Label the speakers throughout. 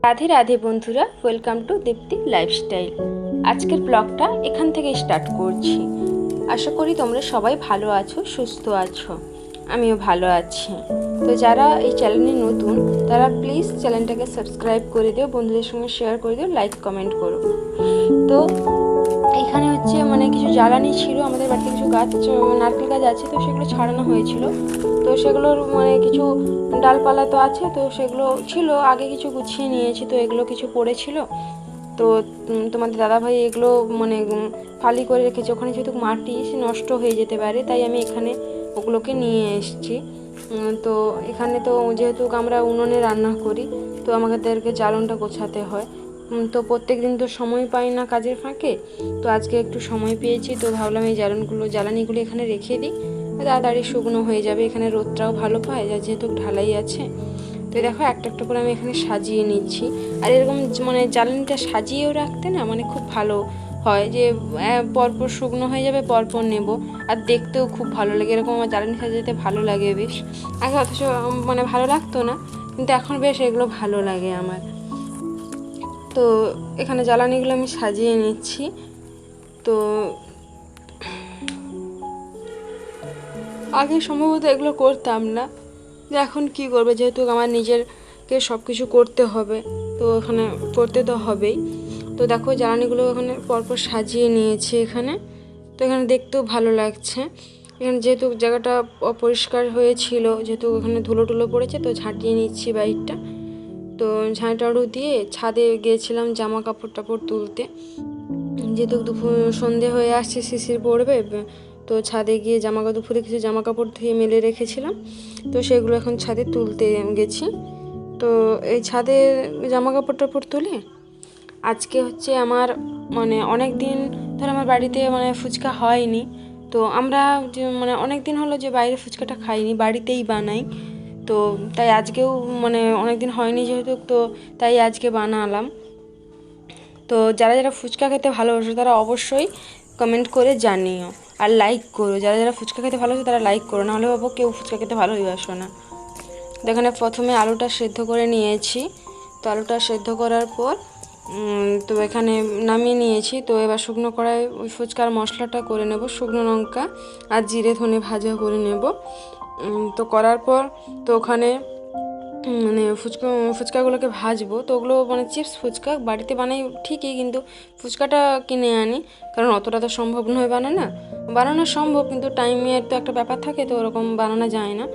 Speaker 1: রাধে রাধে বন্ধুরা, welcome to Deepti lifestyle. আজকের ব্লগটা এখান থেকে স্টার্ট করছি। আশা করি তোমরা সবাই ভালো আছো, সুস্থ আছো। আমিও ভালো আছি। তো যারা এই চ্যানেলে নতুন তারা প্লিজ চ্যানেলটাকে সাবস্ক্রাইব করে দিও, বন্ধুদের সঙ্গে শেয়ার করে দিও, লাইক কমেন্ট করো। তো এখানে হচ্ছে কিছু জ্বালানি ছিল, আমাদের বাড়িতে কিছু গাছ, নারকেল গাছ আছে, তো সেগুলো ছাড়ানো হয়েছিল। তো সেগুলোর কিছু ডালপালা তো আছে, তো সেগুলো ছিল আগে কিছু গুছিয়ে নিয়েছি। তো এগুলো কিছু পড়েছিল, তো তোমাদের দাদাভাই এগুলো ফালি করে রেখেছে। ওখানে যেহেতু মাটি, সে নষ্ট হয়ে যেতে পারে, তাই আমি এখানে ওগুলোকে নিয়ে এসেছি। তো এখানে তো যেহেতু আমরা উনুনে রান্না করি, তো আমাদেরকে জ্বালনটা গোছাতে হয়। তো প্রত্যেক দিন তো সময় পাই না কাজের ফাঁকে, তো আজকে একটু সময় পেয়েছি, তো ভাবলাম এই জ্বালানিগুলো এখানে রেখে দিই, তাড়াতাড়ি শুকনো হয়ে যাবে। এখানে রোদটাও ভালো পায়, যেহেতু ঢালাই আছে। তো দেখো একটা একটা করে আমি এখানে সাজিয়ে নিচ্ছি। আর এরকম জ্বালানিটা সাজিয়েও রাখতে না খুব ভালো হয়, যে পরপর শুকনো হয়ে যাবে, পরপর নেব, আর দেখতেও খুব ভালো লাগে। এরকম আমার জ্বালানি সাজাতে ভালো লাগে বেশ। আগে অথচ ভালো লাগতো না, কিন্তু এখন বেশ এগুলো ভালো লাগে আমার। তো এখানে জ্বালানিগুলো আমি সাজিয়ে নিচ্ছি। তো আগে সম্ভবত এগুলো করতাম না, এখন কি করবে, যেহেতু আমার নিজেরকে সব কিছু করতে হবে, তো এখানে করতে তো হবেই। তো দেখো জ্বালানিগুলো এখানে পরপর সাজিয়ে নিয়েছি এখানে। তো এখানে দেখতেও ভালো লাগছে। এখানে যেহেতু জায়গাটা অপরিষ্কার হয়েছিল, যেহেতু এখানে ধুলো টুলো পড়েছে, তো ঝাঁটিয়ে নিচ্ছি বাইরটা। তো ঝাঁটাড়ু দিয়ে ছাদে গিয়েছিলাম জামা কাপড় টাপড় তুলতে, যেহেতু সন্ধে হয়ে আসছে, শিশির পড়বে, তো ছাদে গিয়ে দুপুরে কিছু জামা কাপড় ধুয়ে মেলে রেখেছিলাম, তো সেগুলো এখন ছাদে তুলতে গেছি। তো এই ছাদে জামা কাপড় টাপড় তুলে আজকে হচ্ছে আমার অনেক দিন ধরে আমার বাড়িতে ফুচকা হয়নি। তো আমরা যে অনেক দিন হলো যে বাইরে ফুচকাটা খাইনি, বাড়িতেই বানাই। তো তাই আজকেও অনেক দিন হয়নি যেহেতু, তো তাই আজকে বানালাম। তো যারা যারা ফুচকা খেতে ভালোবাসো তারা অবশ্যই কমেন্ট করে জানিও, আর লাইক করো। যারা যারা ফুচকা খেতে ভালোবাসো তারা লাইক করো, নাহলে বাবু কেউ ফুচকা খেতে ভালোবাসো না। তো এখানে প্রথমে আলুটা সেদ্ধ করে নিয়েছি। তো আলুটা সেদ্ধ করার পর তো এখানে নামিয়ে নিয়েছি। তো এবার শুকনো কড়াই ওই ফুচকার মশলাটা করে নেব, শুকনো লঙ্কা আর জিরে ধনে ভাজা করে নেব। তো করার পর তো ওখানে ফুচকাগুলোকে ভাজবো। তো ওগুলো চিপস ফুচকা বাড়িতে বানাই ঠিকই, কিন্তু ফুচকাটা কিনে আনি, কারণ অতটা তো সম্ভব নয় বানানো সম্ভব, কিন্তু টাইমের তো একটা ব্যাপার থাকে, তো ওরকম বানানো যায় না।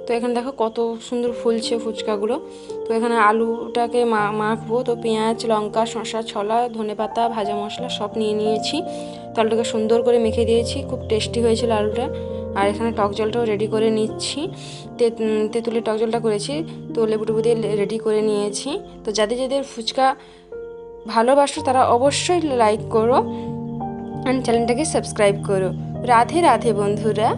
Speaker 1: তো এখানে দেখো কত সুন্দর ফুলছে ফুচকাগুলো। তো এখানে আলুটাকে মাখবো। তো পেঁয়াজ, লঙ্কা, শসা, ছোলা, ধনেপাতা, ভাজা মশলা সব নিয়ে নিয়েছি। তো আলুটাকে সুন্দর করে মেখে দিয়েছি, খুব টেস্টি হয়েছিল আলুটা। আর এখানে টক জলটাও রেডি করে নিচ্ছি। তেঁতুলের টক জলটা করেছি, তো লেবু টেবু দিয়ে রেডি করে নিয়েছি। তো যাদের যাদের ফুচকা ভালোবাসো তারা অবশ্যই লাইক করো, আর চ্যানেলটাকে সাবস্ক্রাইব করো। রাধে রাধে বন্ধুরা।